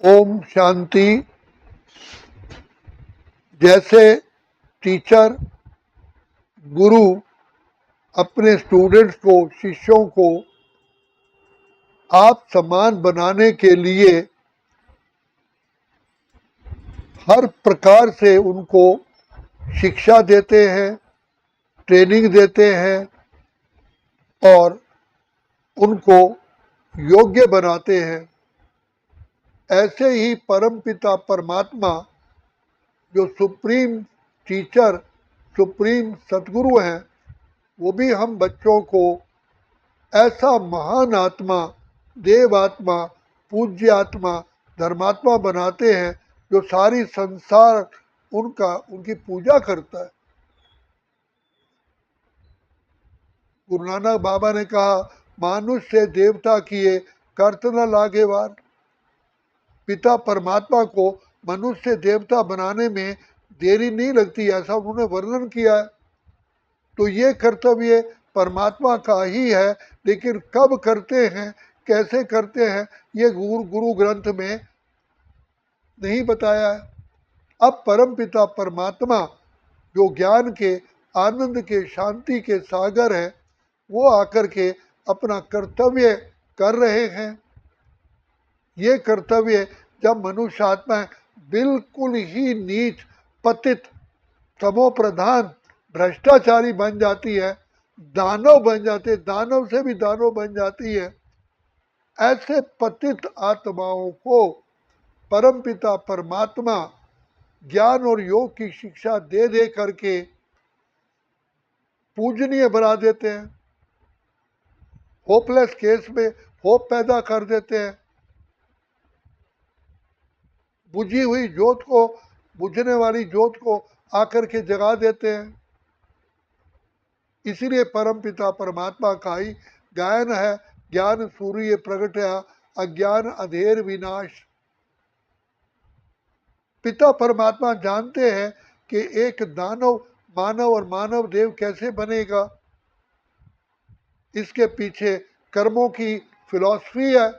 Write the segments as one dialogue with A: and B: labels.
A: ओम शांति। जैसे टीचर गुरु अपने स्टूडेंट्स को, शिष्यों को आप समान बनाने के लिए हर प्रकार से उनको शिक्षा देते हैं, ट्रेनिंग देते हैं और उनको योग्य बनाते हैं, ऐसे ही परमपिता परमात्मा जो सुप्रीम टीचर, सुप्रीम सतगुरु हैं, वो भी हम बच्चों को ऐसा महान आत्मा, देव आत्मा, पूज्य आत्मा, धर्मात्मा बनाते हैं जो सारी संसार उनकी पूजा करता है। गुरु नानक बाबा ने कहा, मानुष से देवता किए कर्त न लागे वार। पिता परमात्मा को मनुष्य से देवता बनाने में देरी नहीं लगती, ऐसा उन्होंने वर्णन किया है। तो ये कर्तव्य परमात्मा का ही है, लेकिन कब करते हैं, कैसे करते हैं, ये गुरु ग्रंथ में नहीं बताया है। अब परम पिता परमात्मा जो ज्ञान के, आनंद के, शांति के सागर है, वो आकर के अपना कर्तव्य कर रहे हैं। ये कर्तव्य जब मनुष्य आत्मा बिल्कुल ही नीच, पतित, तमो प्रधान, भ्रष्टाचारी बन जाती है, दानव बन जाते, दानव से भी दानव बन जाती है, ऐसे पतित आत्माओं को परमपिता परमात्मा ज्ञान और योग की शिक्षा दे दे करके पूजनीय बना देते हैं। होपलेस केस में होप पैदा कर देते हैं। बुझी हुई ज्योत को, बुझने वाली ज्योत को आकर के जगा देते हैं। इसीलिए परमपिता परमात्मा का ही गायन है, ज्ञान सूर्य प्रगटया अज्ञान अधेर विनाश। पिता परमात्मा जानते हैं कि एक दानव मानव और मानव देव कैसे बनेगा। इसके पीछे कर्मों की फिलॉसफी है।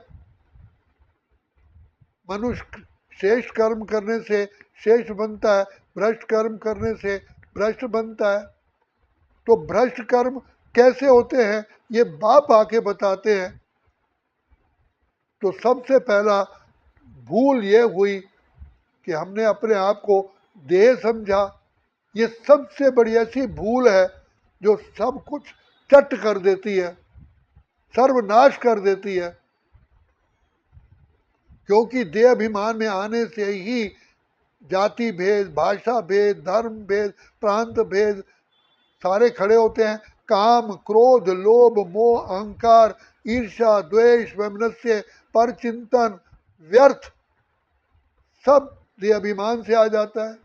A: मनुष्य श्रेष्ठ कर्म करने से श्रेष्ठ बनता है, भ्रष्ट कर्म करने से भ्रष्ट बनता है। तो भ्रष्ट कर्म कैसे होते हैं, ये बाप आके बताते हैं। तो सबसे पहला भूल ये हुई कि हमने अपने आप को देह समझा। ये सबसे बड़ी ऐसी भूल है जो सब कुछ चट कर देती है, सर्वनाश कर देती है। क्योंकि देह अभिमान में आने से ही जाति भेद, भाषा भेद, धर्म भेद, प्रांत भेद सारे खड़े होते हैं। काम, क्रोध, लोभ, मोह, अहंकार, ईर्ष्या, द्वेष, वैमनस्य, पर चिंतन, व्यर्थ, सब देह अभिमान से आ जाता है।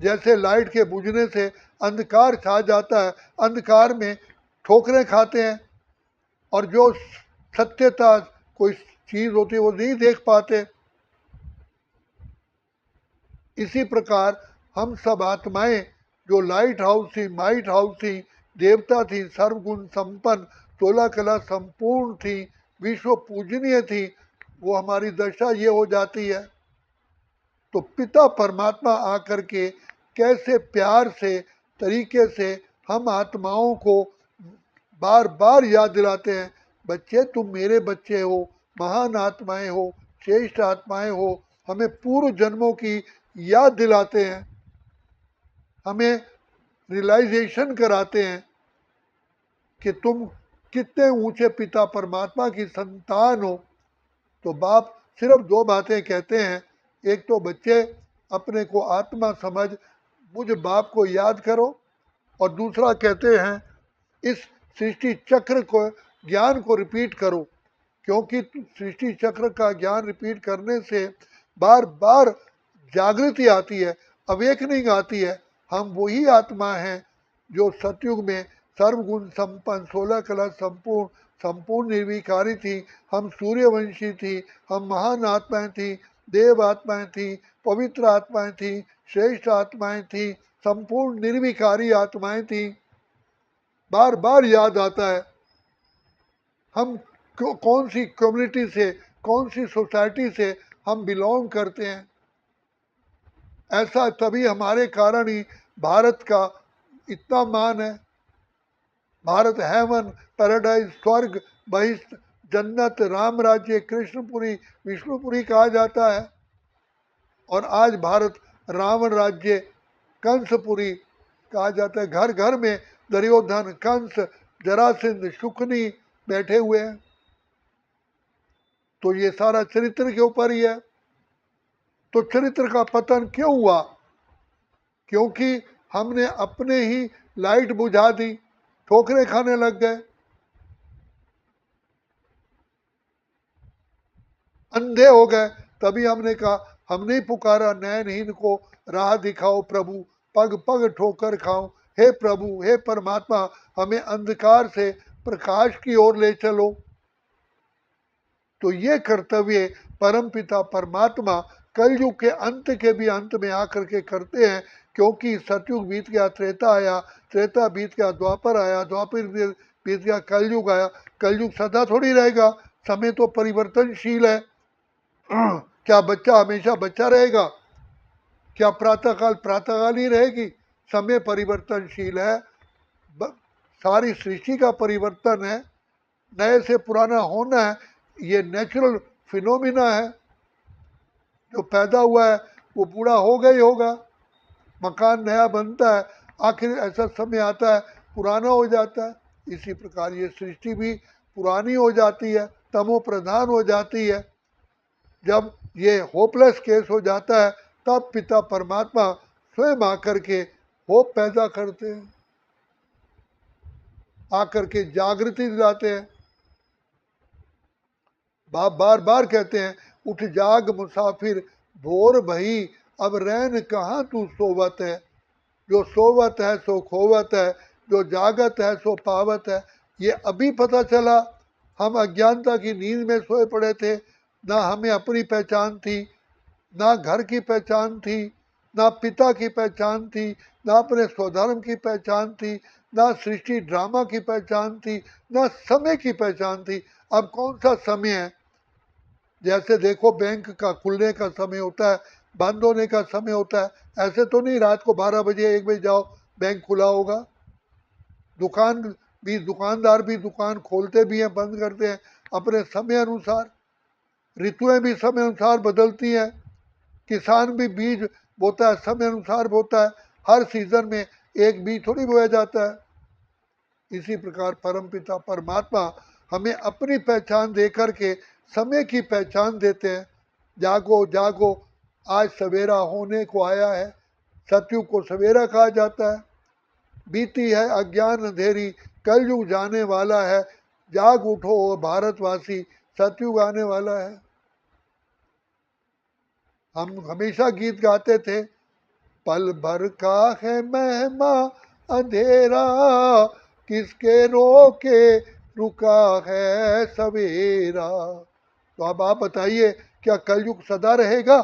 A: जैसे लाइट के बुझने से अंधकार छा जाता है, अंधकार में ठोकरें खाते हैं और जो सत्यता कोई चीज होती है वो नहीं देख पाते। इसी प्रकार हम सब आत्माएं जो लाइट हाउस थी, माइट हाउस थी, देवता थी, सर्वगुण संपन्न, 16 कला संपूर्ण थी, विश्व पूजनीय थी, वो हमारी दशा ये हो जाती है। तो पिता परमात्मा आकर के कैसे प्यार से, तरीके से हम आत्माओं को बार बार याद दिलाते हैं, बच्चे तुम मेरे बच्चे हो, महान आत्माएं हो, श्रेष्ठ आत्माएं हो। हमें पूर्व जन्मों की याद दिलाते हैं, हमें रियलाइजेशन कराते हैं कि तुम कितने ऊंचे पिता परमात्मा की संतान हो। तो बाप सिर्फ दो बातें कहते हैं, एक तो बच्चे अपने को आत्मा समझ मुझ बाप को याद करो, और दूसरा कहते हैं इस सृष्टि चक्र को, ज्ञान को रिपीट करो। क्योंकि सृष्टि चक्र का ज्ञान रिपीट करने से बार बार जागृति आती है, अवेकनिंग आती है। हम वही आत्मा हैं जो सतयुग में सर्वगुण संपन्न, 16 कला संपूर्ण, संपूर्ण निर्विकारी थी। हम सूर्यवंशी थी, हम महान आत्माएं थी, देव आत्माएं थी, पवित्र आत्माएं थी, श्रेष्ठ आत्माएं थी, संपूर्ण निर्विकारी आत्माएं थी। बार बार याद आता है हम कौन सी कम्युनिटी से, कौन सी सोसाइटी से हम बिलोंग करते हैं। ऐसा तभी हमारे कारण ही भारत का इतना मान है। भारत हेवन, पैराडाइज, स्वर्ग, बहिष्ठ, जन्नत, राम राज्य, कृष्णपुरी, विष्णुपुरी कहा जाता है। और आज भारत रावण राज्य, कंसपुरी कहा जाता है। घर घर में दुर्योधन, कंस, जरासंध, शुकनी बैठे हुए हैं। तो ये सारा चरित्र के ऊपर ही है। तो चरित्र का पतन क्यों हुआ? क्योंकि हमने अपने ही लाइट बुझा दी, ठोकरें खाने लग गए, अंधे हो गए। तभी हमने कहा, हमने ही पुकारा, नयनहीन को राह दिखाओ प्रभु, पग पग ठोकर खाओ। हे प्रभु, हे परमात्मा, हमें अंधकार से प्रकाश की ओर ले चलो। तो ये कर्तव्य परमपिता परमात्मा कलयुग के अंत के भी अंत में आकर के करते हैं। क्योंकि सतयुग बीत गया, त्रेता आया, त्रेता बीत गया, द्वापर आया, द्वापर बीत गया, कलयुग आया। कलयुग सदा थोड़ी रहेगा, समय तो परिवर्तनशील है। क्या बच्चा हमेशा बच्चा रहेगा? क्या प्रातःकाल प्रातःकाल ही रहेगी? समय परिवर्तनशील है। सारी सृष्टि का परिवर्तन है, नए से पुराना होना है। ये नेचुरल फिनोमिना है। जो पैदा हुआ है वो बूढ़ा होगा ही होगा। मकान नया बनता है, आखिर ऐसा समय आता है पुराना हो जाता है। इसी प्रकार ये सृष्टि भी पुरानी हो जाती है, तमो प्रधान हो जाती है। जब ये होपलेस केस हो जाता है, तब पिता परमात्मा स्वयं आकर के होप पैदा करते हैं, आकर के जागृति दिलाते हैं। बाप बार बार कहते हैं, उठ जाग मुसाफिर भोर भई, अब रैन कहाँ तू सोवत है। जो सोवत है सो खोवत है, जो जागत है सो पावत है। ये अभी पता चला। हम अज्ञानता की नींद में सोए पड़े थे, ना हमें अपनी पहचान थी, ना घर की पहचान थी, ना पिता की पहचान थी, ना अपने स्वधर्म की पहचान थी, ना सृष्टि ड्रामा की पहचान थी, ना समय की पहचान थी। अब कौन सा समय है? जैसे देखो, बैंक का खुलने का समय होता है, बंद होने का समय होता है। ऐसे तो नहीं रात को 12 बजे 1 बजे जाओ बैंक खुला होगा। दुकान भी, दुकानदार भी दुकान खोलते भी हैं, बंद करते हैं अपने समय अनुसार। ऋतुएं भी समय अनुसार बदलती हैं। किसान भी बीज बोता है, समय अनुसार बोता है। हर सीजन में एक बीज थोड़ी बोया जाता है। इसी प्रकार परमपिता परमात्मा हमें अपनी पहचान दे करके समय की पहचान देते हैं। जागो जागो, आज सवेरा होने को आया है। सतयुग को सवेरा कहा जाता है। बीती है अज्ञान अंधेरी, कलयुग जाने वाला है। जाग उठो भारतवासी, सतयुग आने वाला है। हम हमेशा गीत गाते थे, पल भर का है महिमा अंधेरा, किसके रोके रुका है सवेरा। तो अब आप बताइए, क्या कलयुग सदा रहेगा?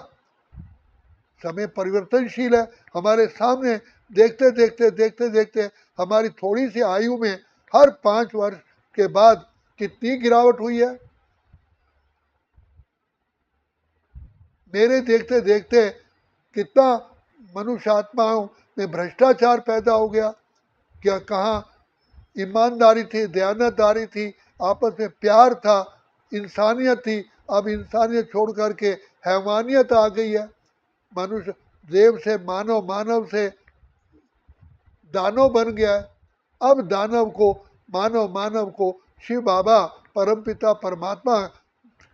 A: समय परिवर्तनशील है। हमारे सामने देखते देखते देखते देखते हमारी थोड़ी सी आयु में हर 5 वर्ष के बाद कितनी गिरावट हुई है। मेरे देखते देखते कितना मनुष्य आत्माओं में भ्रष्टाचार पैदा हो गया। क्या कहाँ ईमानदारी थी, दयानतदारी थी, आपस में प्यार था, इंसानियत थी। अब इंसानियत छोड़ करके हैवानियत आ गई है। मनुष्य देव से मानव, मानव से दानव बन गया है। अब दानव को, मानव, मानव को शिव बाबा परमपिता परमात्मा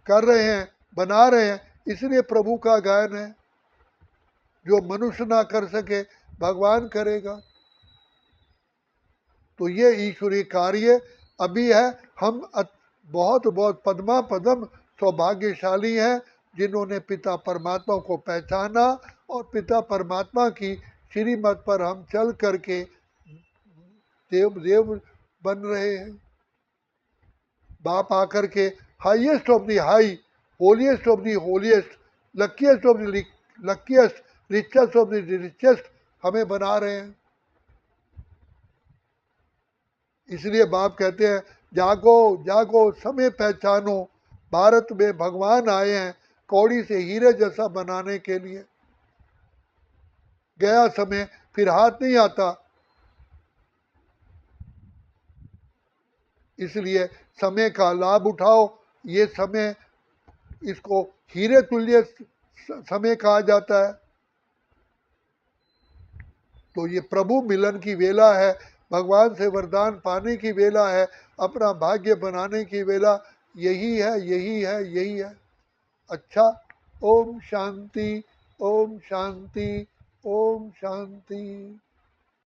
A: कर रहे हैं, बना रहे हैं। इसलिए प्रभु का गायन है, जो मनुष्य ना कर सके भगवान करेगा। तो ये ईश्वरीय कार्य अभी है। हम बहुत बहुत पद्मा पदम सौभाग्यशाली हैं, जिन्होंने पिता परमात्मा को पहचाना और पिता परमात्मा की श्रीमत पर हम चल करके देव देव बन रहे हैं। बाप आकर के highest of the high, holiest of the holiest, luckiest of the luckiest, richest of the richest हमें बना रहे हैं। इसलिए बाप कहते हैं, जागो जागो समय पहचानो, भारत में भगवान आए हैं कौड़ी से हीरे जैसा बनाने के लिए। गया समय फिर हाथ नहीं आता, इसलिए समय का लाभ उठाओ। ये समय, इसको हीरे तुल्य समय कहा जाता है। तो ये प्रभु मिलन की वेला है, भगवान से वरदान पाने की वेला है, अपना भाग्य बनाने की वेला। यही है, यही है, यही है। अच्छा, ओम शांति, ओम शांति, ओम शांति।